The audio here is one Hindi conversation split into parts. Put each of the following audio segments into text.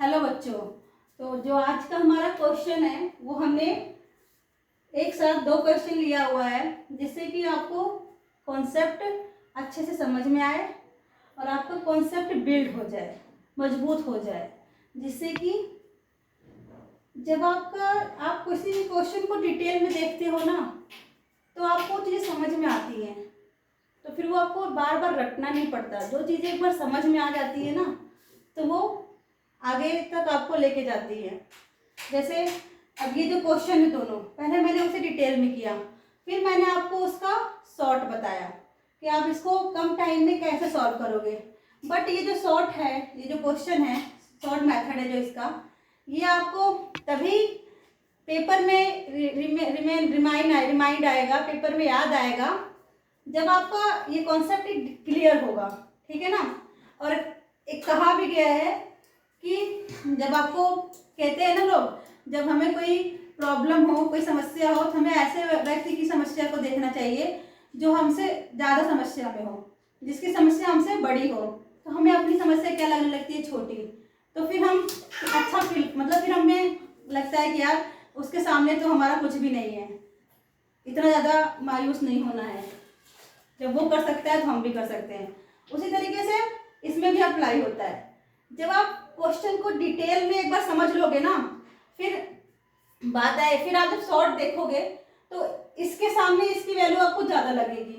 हेलो बच्चों। तो जो आज का हमारा क्वेश्चन है वो हमने एक साथ दो क्वेश्चन लिया हुआ है, जिससे कि आपको कॉन्सेप्ट अच्छे से समझ में आए और आपका कॉन्सेप्ट बिल्ड हो जाए, मजबूत हो जाए, जिससे कि जब आप किसी भी क्वेश्चन को डिटेल में देखते हो ना, तो आपको चीज़ें समझ में आती हैं। तो फिर वो आपको बार बार रटना नहीं पड़ता। जो चीज़ें एक बार समझ में आ जाती है ना, तो वो आगे तक आपको लेके जाती है। जैसे अब ये जो क्वेश्चन है दोनों, पहले मैंने उसे डिटेल में किया, फिर मैंने आपको उसका शॉर्ट बताया कि आप इसको कम टाइम में कैसे सॉल्व करोगे। बट ये जो शॉर्ट है, ये जो क्वेश्चन है, शॉर्ट मेथड है जो इसका, ये आपको तभी पेपर में रिमाइंड आएगा, पेपर में याद आएगा, जब आपका ये कॉन्सेप्ट क्लियर होगा। ठीक है ना। और एक कहा भी गया है कि जब आपको कहते हैं ना लोग, जब हमें कोई प्रॉब्लम हो, कोई समस्या हो, तो हमें ऐसे व्यक्ति की समस्या को देखना चाहिए जो हमसे ज़्यादा समस्या में हो, जिसकी समस्या हमसे बड़ी हो। तो हमें अपनी समस्या क्या लगने लगती है? छोटी। तो फिर हम अच्छा फील, मतलब फिर हमें लगता है कि यार उसके सामने तो हमारा कुछ भी नहीं है, इतना ज़्यादा मायूस नहीं होना है। जब वो कर सकता है तो हम भी कर सकते हैं। उसी तरीके से इसमें भी अप्लाई होता है। जब आप क्वेश्चन को डिटेल में एक बार समझ लोगे ना, फिर बात आए, फिर आप जब शॉर्ट देखोगे तो इसके सामने इसकी वैल्यू आपको ज़्यादा लगेगी,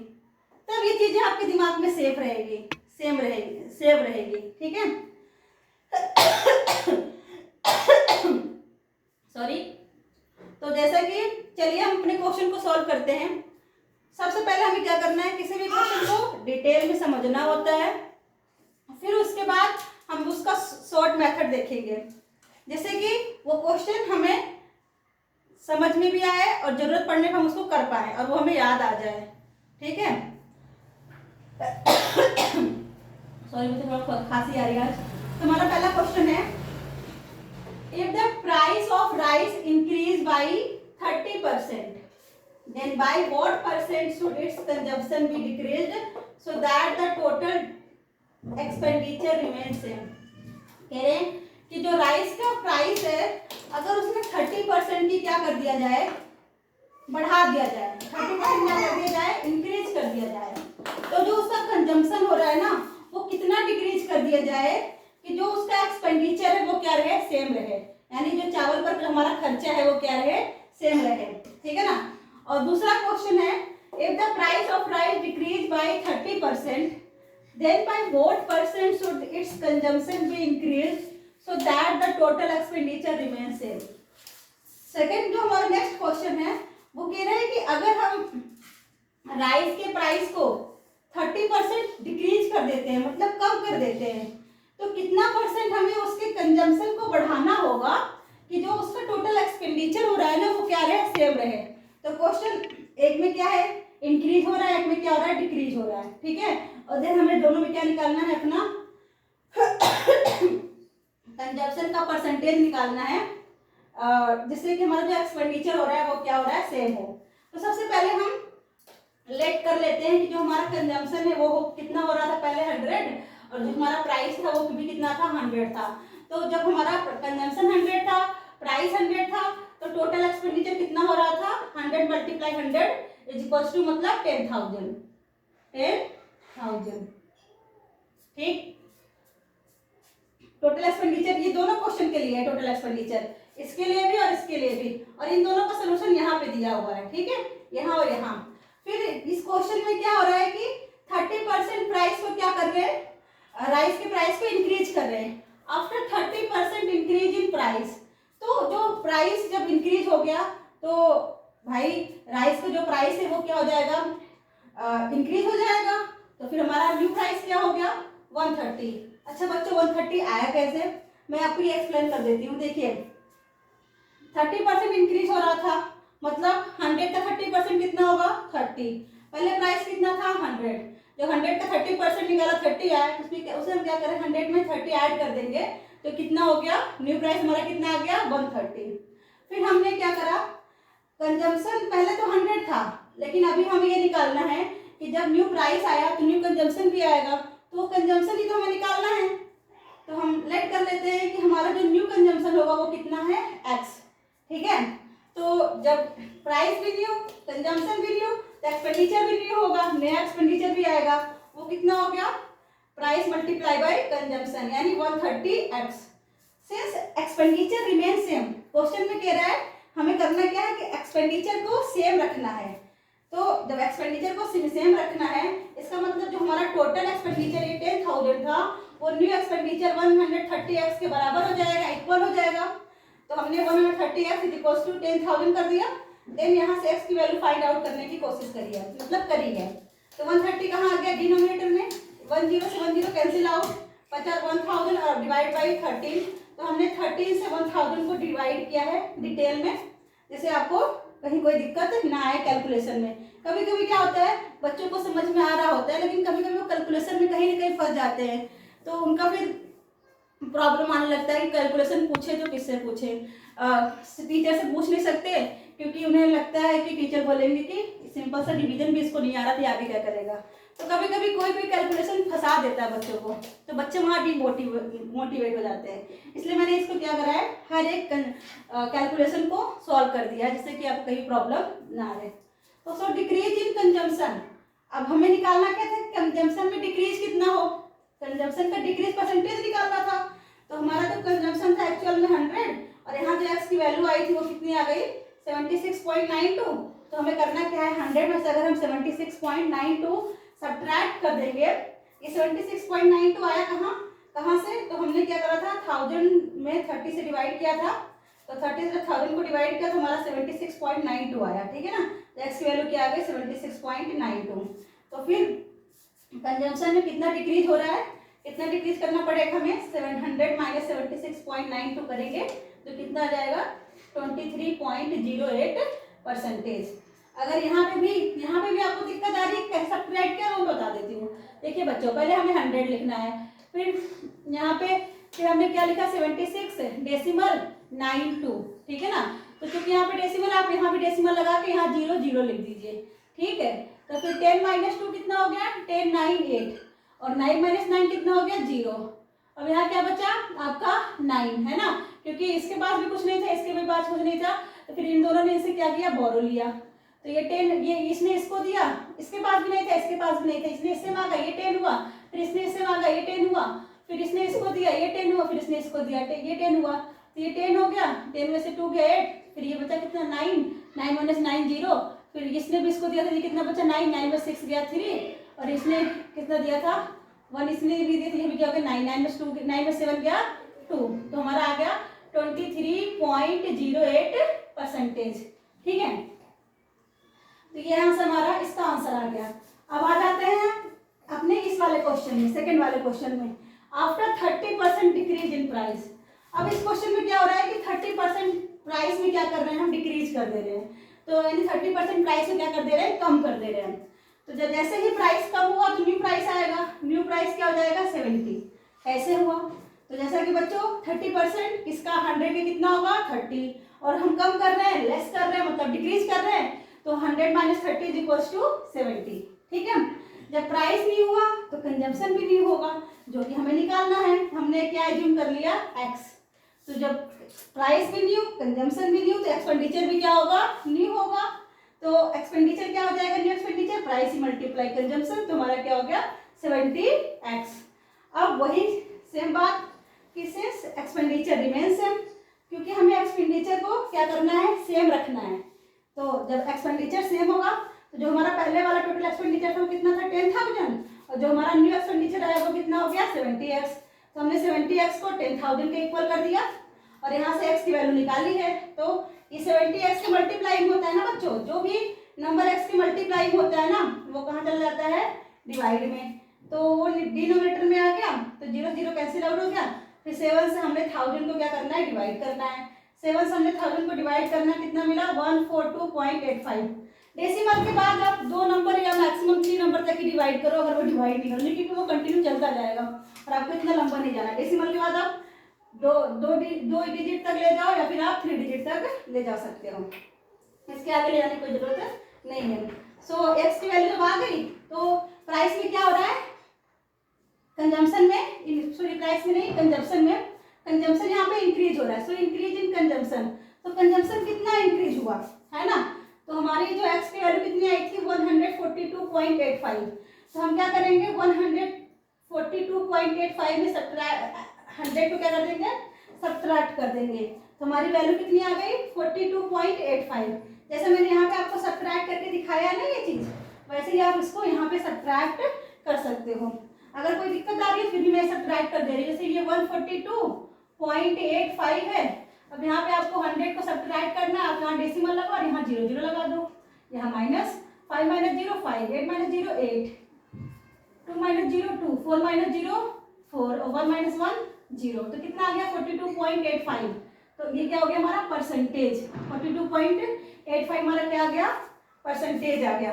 तब ये चीज़ें आपके दिमाग में सेव रहेगी। ठीक है। सॉरी। तो जैसा कि चलिए हम अपने क्वेश्चन को सॉल्व करते हैं। सबसे पहले हमें क्या करना है, किसी भी क्वेश्चन को डिटेल में समझना होता है, फिर उसके बाद हम उसका शॉर्ट मेथड देखेंगे, जैसे कि वो क्वेश्चन हमें समझ में भी आए और जरूरत पड़ने पर हम उसको कर पाए और वो हमें याद आ जाए। ठीक है। सॉरी, मुझे थोड़ा खांसी आ रही है आज। तो हमारा पहला क्वेश्चन है, if the price of rice increase by 30%, then by what percent should its consumption be decreased so that the total expenditure remains same? कह रहे हैं कि जो राइस का प्राइस है, अगर उसमें 30% की क्या कर दिया जाए, बढ़ा दिया जाए, 30% क्या कर दिया जाए, इंक्रीज कर दिया जाए, तो जो उसका कंजम्पशन हो रहा है ना, वो कितना डिक्रीज कर दिया जाए कि जो उसका एक्सपेंडिचर है वो क्या रहे, सेम रहे। यानी जो चावल पर हमारा खर्चा है वो क्या रहे, सेम रहे। ठीक है ना। और दूसरा क्वेश्चन है, if the price of rice decrease by 30%, then by what percent should its consumption be increased so that the total expenditure remains same? Second जो हमारा नेक्स्ट क्वेश्चन है, वो कह रहे हैं कि अगर हम राइस के प्राइस को 30% डिक्रीज कर देते हैं, मतलब कम कर देते हैं, तो कितना परसेंट हमें उसके कंजम्पशन को बढ़ाना होगा कि जो उसका टोटल एक्सपेंडिचर हो रहा है ना, वो क्या रहे, सेम रहे। तो क्वेश्चन एक में क्या है, इंक्रीज हो रहा है, एक में क्या हो रहा है, डिक्रीज हो रहा है। ठीक है। और देन हमें दोनों में क्या निकालना है, अपना कंजप्शन का परसेंटेज निकालना है, जिससे कि हमारा जो एक्सपेंडिचर हो रहा है वो क्या हो रहा है, सेम हो। तो सबसे पहले हम लेट कर लेते हैं कि जो हमारा कंजम्पशन है वो कितना हो रहा था, पहले 100, और जो हमारा प्राइस था वो भी कितना था, 100 था। तो जब हमारा कंजम्पशन 100 था, प्राइस 100 था, तो टोटल एक्सपेंडिचर कितना हो रहा था, 100 × 100 इज इक्वल टू मतलब 10,000। ठीक। टोटल एक्सपेंडिचर ये दोनों क्वेश्चन के लिए है, टोटल एक्सपेंडिचर इसके लिए भी और इसके लिए भी, और इन दोनों का सोल्यूशन यहाँ पे दिया हुआ है। ठीक है, यहाँ और यहाँ। फिर इस क्वेश्चन में क्या हो रहा है कि 30% प्राइस को क्या कर रहे हैं, राइस के प्राइस को इंक्रीज कर रहे हैं। आफ्टर 30% इंक्रीज इन प्राइस, तो जो प्राइस जब इंक्रीज हो गया तो भाई राइस का जो प्राइस है वो क्या हो जाएगा, इंक्रीज हो जाएगा। तो फिर हमारा न्यू प्राइस क्या हो गया, 130। अच्छा बच्चों, 130 आया कैसे, मैं आपको ये एक्सप्लेन कर देती हूँ। देखिए 30% इंक्रीज हो रहा था, मतलब 100 का 30% कितना होगा, 30। पहले प्राइस कितना था, 100। जब 100 का 30% निकाला 30 आया, उसे हम क्या करें, 100 में 30 ऐड कर देंगे, तो कितना हो गया, न्यू प्राइस हमारा कितना आ गया, 130। फिर हमने क्या करा, कंजम्पशन पहले तो 100 था, लेकिन अभी हमें ये निकालना है कि जब न्यू प्राइस आया तो न्यू कंजम्पशन भी आएगा, तो वो कंजम्पशन ही तो हमें निकालना है। तो हम लेट कर लेते हैं कि हमारा जो न्यू कंजम्पशन होगा वो कितना है x, ठीक है। तो जब प्राइस भी न्यू, कंजम्पशन भी न्यू, तो एक्सपेंडिचर भी न्यू होगा, नया एक्सपेंडिचर भी आएगा, वो कितना हो गया, प्राइस मल्टीप्लाई बाय कंजम्पशन यानी 130x। Since expenditure remain same, question में कह रहा है हमें करना क्या है कि एक्सपेंडिचर को सेम रखना है। तो जब एक्सपेंडिचर को सेम रखना है, इसका मतलब जो हमारा टोटल एक्सपेंडिचर ये 10,000 था, वो न्यू एक्सपेंडिचर 130x के बराबर हो जाएगा, इक्वल हो जाएगा। तो हमने 130x इक्वल्स टू 10,000 कर दिया। देन यहाँ से x की वैल्यू फाइंड आउट करने की कोशिश करी है, मतलब करी है। तो 130 कहाँ आ गया, डिनोमिनेटर में 10 से 10 कैंसिल आउट, 1000 और डिवाइड बाई 13। तो हमने 13 से 1000 को डिवाइड किया है डिटेल में, जैसे आपको कहीं कोई दिक्कत ना आए कैलकुलेशन में। कभी कभी क्या होता है, बच्चों को समझ में आ रहा होता है, लेकिन कभी कभी वो कैलकुलेशन में कहीं ना कहीं फंस जाते हैं, तो उनका फिर प्रॉब्लम आने लगता है कि कैलकुलेशन पूछे तो किससे पूछे। टीचर से पूछ नहीं सकते, क्योंकि उन्हें लगता है कि टीचर बोलेंगे कि सिंपल सा डिवीजन भी इसको नहीं आ रहा था, आगे क्या करेगा। तो कभी कभी कोई भी कैलकुलेशन फंसा देता है बच्चों को, तो बच्चे वहाँ मोटिवेट हो जाते हैं। इसलिए मैंने इसको क्या करा है, हर एक कैलकुलेशन को सॉल्व कर दिया है, जिससे कि आपको कहीं प्रॉब्लम ना आए। तो सो डिक्रीज इन कंजम्पशन, अब हमें निकालना क्या था, कंजम्पशन में डिक्रीज कितना हो, कंजम्पशन का डिक्रीज परसेंटेज निकालना था। तो हमारा जो कंजम्पशन था एक्चुअल में 100, और यहाँ जो एक्स की वैल्यू आई थी वो कितनी आ गई, 76.92। तो हमें करना क्या है, 100 में से अगर हम 76.92 सब्ट्रैक्ट कर देंगे, ये 76.92 आया कहाँ से, तो हमने क्या करा था, 1000 में 30 से डिवाइड किया था, तो 30 से 1000 को डिवाइड किया तो हमारा 76.92 आया, ठीक है ना। तो एक्स की वैल्यू क्या आ गई, 76.92। तो फिर कंजम्पशन में कितना डिक्रीज हो रहा है, कितना डिक्रीज करना पड़ेगा हमें, 700 माइनस 76.92 करेंगे तो कितना आ जाएगा, 23.08%। अगर यहाँ पे भी आपको दिक्कत आ रही है, कैसे सब्ट्रैक्ट किया वो बता देती हूँ। देखिए बच्चों, पहले हमें 100 लिखना है, फिर यहाँ पे फिर हमने क्या लिखा, 76.92, ठीक है ना। तो क्योंकि यहाँ पे डेसिमल, आप यहाँ भी डेसिमल लगा के यहाँ 0 0 लिख दीजिए, ठीक है। तो फिर 10 माइनस 2 कितना हो गया, 10 9 8, और 9 माइनस 9 कितना हो गया, 0। अब यहाँ क्या बचा आपका 9, है ना, क्योंकि इसके पास भी कुछ नहीं था, इसके भी पास कुछ नहीं था, तो फिर इन दोनों ने इसे क्या किया, बोरो लिया। तो ये 10, ये इसने इसको दिया, इसके पास भी नहीं था, इसके पास भी नहीं था, इसने इससे मांगा, ये 10 हुआ, फिर इसने इससे मांगा, ये 10 हुआ, फिर इसने इसको दिया, ये 10 हुआ, फिर इसने इसको दिया, ये 10 हुआ, तो ये 10 हो गया, 10 में से 2 गया 8, फिर ये बचा कितना 9, 9 माइनस 9 0, फिर इसने भी इसको दिया था, ये कितना बचा 9, 9 में 6 गया 3, और इसने कितना दिया था 1, इसने भी दिया था, ये भी क्या हो गया 9, 9 में 2, 9 में 7 गया 2, तो हमारा आ गया 23.08%, ठीक है। तो ये आंसर हमारा, इसका आंसर आ गया। अब आ जाते हैं अपने इस वाले क्वेश्चन में, सेकंड वाले क्वेश्चन में, आफ्टर 30% डिक्रीज इन प्राइस। अब इस क्वेश्चन में क्या हो रहा है कि 30% प्राइस में क्या कर रहे हैं, हम डिक्रीज कर दे रहे हैं। तो यानी 30% प्राइस में क्या कर दे रहे हैं, कम कर दे रहे हैं। तो जब जैसे ही प्राइस कम हुआ तो न्यू प्राइस आएगा, न्यू प्राइस क्या हो जाएगा 70, ऐसे हुआ। तो जैसा कि बच्चों 30% इसका 100 में कितना होगा 30, और हम कम कर रहे हैं, लेस कर रहे हैं, मतलब डिक्रीज कर रहे हैं, तो 100 माइनस 30 इज इक्वल्स टू 70, ठीक है। जब प्राइस न्यू हुआ तो कंजम्पशन भी न्यू होगा, जो कि हमें निकालना है। हमने क्या एज्यूम कर लिया, x। तो जब प्राइस भी न्यू, कंजम्पशन भी न्यू, तो एक्सपेंडिचर भी क्या होगा, न्यू होगा। तो एक्सपेंडिचर क्या हो जाएगा, new expenditure, price multiply consumption, तो हमारा क्या हो गया 70x। अब वही सेम बात कि सिंस एक्सपेंडिचर रिमेन सेम, क्योंकि हमें एक्सपेंडिचर को क्या करना है, सेम रखना है। तो जब एक्सपेंडिचर सेम होगा तो जो हमारा पहले वाला टोटल एक्सपेंडिचर था वो कितना था 10,000, और जो हमारा न्यू एक्सपेंडिचर आया वो कितना हो गया 70x। तो हमने 70x को 10,000 के इक्वल कर दिया, और यहाँ से x की वैल्यू निकाली है। तो ये 70x के मल्टीप्लाइंग होता है ना बच्चों, जो भी नंबर x की मल्टीप्लाइंग होता है ना वो कहाँ चला जाता है, डिवाइड में। तो वो डिनोमिनेटर में आ गया, तो 0 0 कैंसिल आउट हो गया। फिर 7 से हमने 1000 को क्या करना है, डिवाइड करना है। 7 से हमने 1000 को डिवाइड करना, कितना मिला 142.85। डेसिमल के बाद आप 2 नंबर या मैक्सिमम 3 नंबर तक ही डिवाइड करो, अगर वो डिवाइड नहीं करो, क्योंकि वो कंटिन्यू चलता जाएगा और आपको इतना लंबा नहीं जाना। डेसिमल के बाद आप दो डिजिट तक ले जाओ, या फिर आप 3 डिजिट तक ले जा सकते हो, इसके आगे ले जाने की कोई जरूरत नहीं है। सो एक्स की वैल्यू जब आ गई तो प्राइस में क्या हो रहा है, कंजम्पशन में, सॉरी प्राइस में नहीं, कंजम्पशन में कंजम्पशन यहाँ पे इंक्रीज हो रहा है, सो इंक्रीज इन कंजम्पशन। तो कंजम्पशन कितना इंक्रीज हुआ है ना, तो हमारी जो एक्स की वैल्यू कितनी आई थी 142.85। तो हम क्या करेंगे 142.85 में 100 को क्या कर देंगे सब्ट्रैक्ट कर देंगे, तो हमारी वैल्यू कितनी आ गई 42.85। जैसे मैंने यहाँ पे आपको सब्ट्रैक्ट करके दिखाया है ना ये चीज, वैसे ही आप इसको यहाँ पे सब्ट्रैक्ट कर सकते हो। अगर कोई दिक्कत आ रही है फिर भी मैं सब्ट्रैक्ट कर दे रही हूँ। जैसे ये 142.85 है, अब यहाँ पे आपको 100 को सब्ट्रैक्ट करना है, आप यहाँ डेसिमल लगा और यहाँ 0 0 लगा दो, यहाँ minus 5 minus 0 5, 8 minus 0 8, 2 minus 0 2, 4 minus 0 4 और 1 माइनस 1 0। तो कितना आ गया 42.85। तो ये क्या हो गया हमारा परसेंटेज, 42.85 हमारा क्या आ गया परसेंटेज आ गया।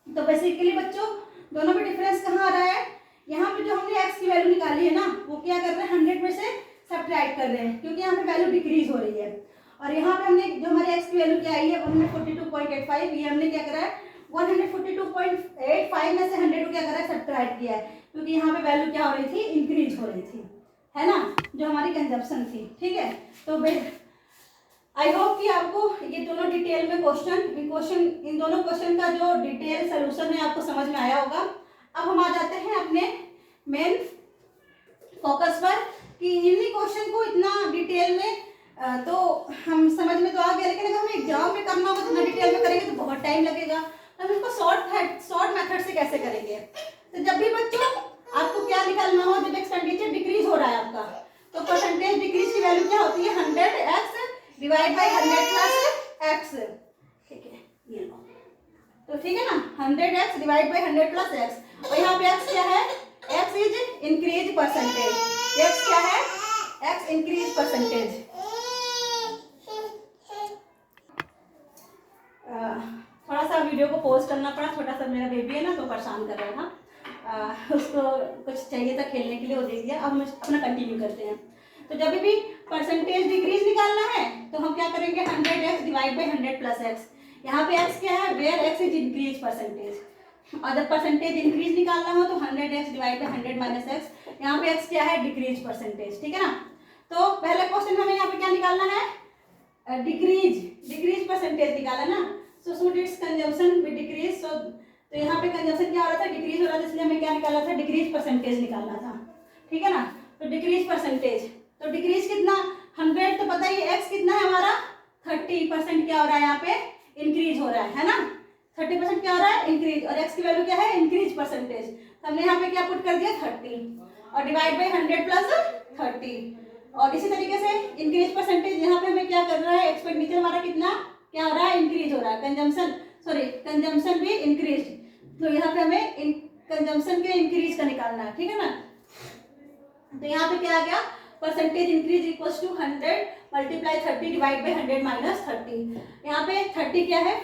तो बेसिकली बच्चों दोनों में डिफरेंस कहाँ आ रहा है, यहाँ पे जो हमने x की वैल्यू निकाली है ना वो क्या कर रहे हैं 100 में से सब्ट्रैक्ट कर रहे हैं, क्योंकि यहाँ पे वैल्यू डिक्रीज हो रही है। और यहाँ पे हमने जो हमारे x की वैल्यू क्या आई है 142.85, ये हमने क्या करा है 142.85 में से 100 को क्या करा है सब्ट्रैक्ट किया है, क्योंकि यहाँ पे वैल्यू क्या हो रही थी इंक्रीज हो रही थी, है ना, जो हमारी कंजप्शन थी। ठीक है, तो आई होप कि आपको ये दोनों डिटेल में इन दोनों क्वेश्चन का जो डिटेल सोल्यूशन है आपको समझ में आया होगा। अब हम आ जाते हैं अपने मेन फोकस पर कि इन्हीं क्वेश्चन को इतना डिटेल में तो हम समझ में तो आ गया, लेकिन अगर हमें एग्जाम में करना होगा तो इतना डिटेल में करेंगे तो बहुत टाइम लगेगा। तो हम इसको शॉर्ट मेथड से कैसे करेंगे, तो जब भी बच्चों आपको क्या निकालना हो, जब एक्सपेंडिचर डिक्रीज हो रहा है आपका, तो परसेंटेज डिक्रीज की वैल्यू क्या होती है 100x divide by 100 plus x. ठीक है, ये लो, तो ठीक है ना 100x divide by 100 plus x. और यहाँ पे x क्या है, x is increase percentage, x क्या है x इंक्रीज परसेंटेज। थोड़ा सा वीडियो को पॉज करना पड़ा, छोटा सा मेरा बेबी है ना तो परेशान कर रहा था, उसको कुछ चाहिए था खेलने के लिए, वो दे दिया। अब हम अपना कंटिन्यू करते हैं। तो जब भी परसेंटेज डिक्रीज निकालना है तो हम क्या करेंगे 100x divide by 100 plus x. यहाँ पे x क्या है where x is increase percentage, और जब परसेंटेज इंक्रीज निकालना हो तो 100x divide by 100 minus x. यहाँ पे x क्या है डिक्रीज परसेंटेज। ठीक है ना, तो पहला क्वेश्चन हमें यहाँ पे क्या निकालना है डिक्रीज परसेंटेज निकाला ना। So should it's consumption be decrease. तो यहाँ पे कंजम्पशन क्या हो रहा था डिक्रीज हो रहा था, इसलिए हमें क्या निकालना था डिक्रीज परसेंटेज निकालना था। ठीक है ना, तो डिक्रीज परसेंटेज, तो डिक्रीज कितना 100, तो पता ही x कितना है हमारा 30% क्या हो रहा है यहाँ पे इंक्रीज हो रहा है ना, 30% क्या हो रहा है इंक्रीज, और x की वैल्यू क्या है इंक्रीज परसेंटेज। तो हमने यहाँ पे क्या पुट कर दिया 30 और डिवाइड बाई 100 प्लस 30। और इसी तरीके से इंक्रीज परसेंटेज यहाँ पे हमें क्या कर रहा है एक्सपेंडिचर हमारा कितना क्या हो रहा है इंक्रीज हो रहा है, कंजम्पशन भी इंक्रीज, तो यहाँ पे हमें कंजम्पशन के इंक्रीज का निकालना है। ठीक है ना, तो यहाँ पे क्या आ गया percentage increase equals to 100 multiply 30 divide by 100 minus 30। यहाँ पे 30 क्या है,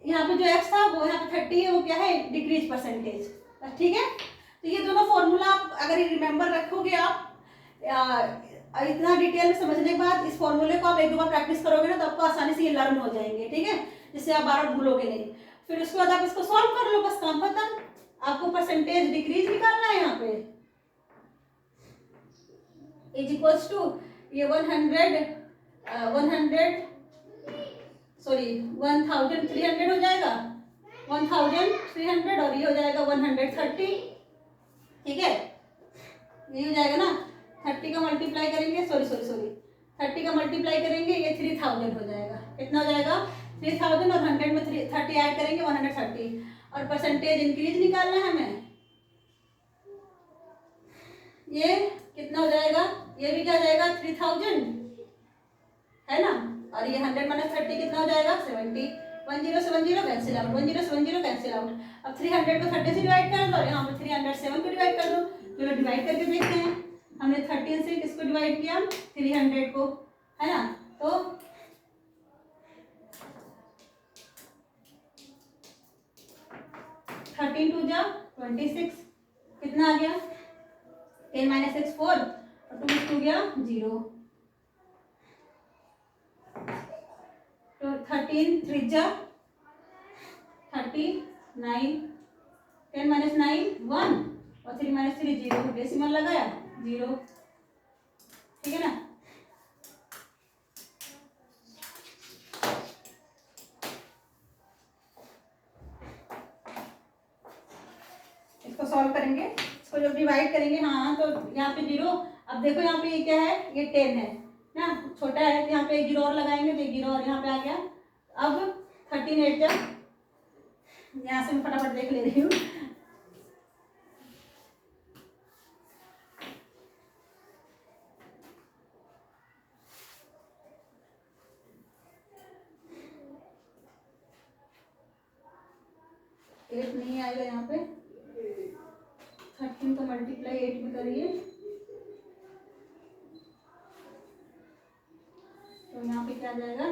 यहाँ पे जो x था वो यहाँ पे 30 है, वो क्या है डिक्रीज परसेंटेज। ठीक है, तो ये दोनों फॉर्मूला आप अगर रिमेंबर रखोगे आप इतना डिटेल में समझने के बाद इस फॉर्मूले को आप एक दो बार प्रैक्टिस करोगे ना तो आपको आसानी से ये लर्न हो जाएंगे। ठीक है, जिससे आप बार बार भूलोगे नहीं। फिर उसके बाद आप इसको सॉल्व कर लो, बस काम खत्म। आपको परसेंटेज डिक्रीज निकालना है यहाँ पे इज इक्वल्स टू ये 1300 हो जाएगा 1300 और ये हो जाएगा 130। ठीक है, ये हो जाएगा ना 30 का मल्टीप्लाई करेंगे 30 का मल्टीप्लाई करेंगे ये 3000 हो जाएगा। कितना हो जाएगा 3000 और 100 में 30 ऐड करेंगे 130। और परसेंटेज इंक्रीज निकालना है हमें, ये कितना हो जाएगा, ये भी क्या हो जाएगा 3000 है ना, और ये 100 माइनस 30 कितना हो जाएगा 70। 1070 कैंसिल आउट, 1070 कैंसिल आउट। अब 300 को 30 से डिवाइड कर दो, यहाँ पे 307 को डिवाइड कर दो। चलो डिवाइड करके देखते हैं, हमने 13 से किसको डिवाइड किया 300 को, है ना, तो 13 2 जा 26 कितना आ गया 10 माइनस 6 4 और 2 2 गया 0। तो 13 3 जा 39 10 माइनस 9 1 और 3 माइनस 3 0, डेसिमल लगाया 0। ठीक है ना। इसको सॉल्व करेंगे, इसको जब डिवाइड करेंगे, हाँ तो यहाँ पे 0, अब देखो यहाँ पे ये क्या है, ये 10 है ना, छोटा है तो यहाँ पे 1 जीरो और लगाएंगे तो 1 जीरो और यहाँ पे आ गया। अब 13 जब यहाँ से मैं फटाफट देख ले रही हूँ, एट नहीं आएगा यहाँ पे, 13 को मल्टीप्लाई 8 में करिए तो यहाँ पे क्या आ जाएगा,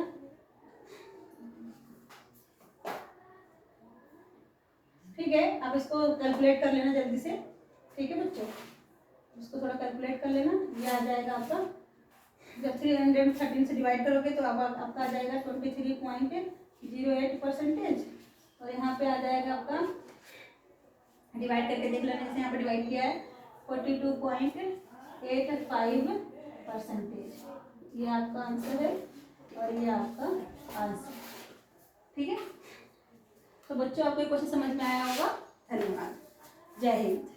ठीक है। अब इसको कैलकुलेट कर लेना जल्दी से, ठीक है बच्चों, इसको थोड़ा कैलकुलेट कर लेना। ये आ जाएगा आपका, जब 313 से डिवाइड करोगे तो अब आपका आ जाएगा 23.08%। और यहाँ पे आ जाएगा आपका, डिवाइड करके देख लेने से, यहाँ पे डिवाइड किया है 42.85%। ये आपका आंसर है और ये आपका आंसर, ठीक है। तो बच्चों आपको ये क्वेश्चन समझ में आया होगा। धन्यवाद, जय हिंद।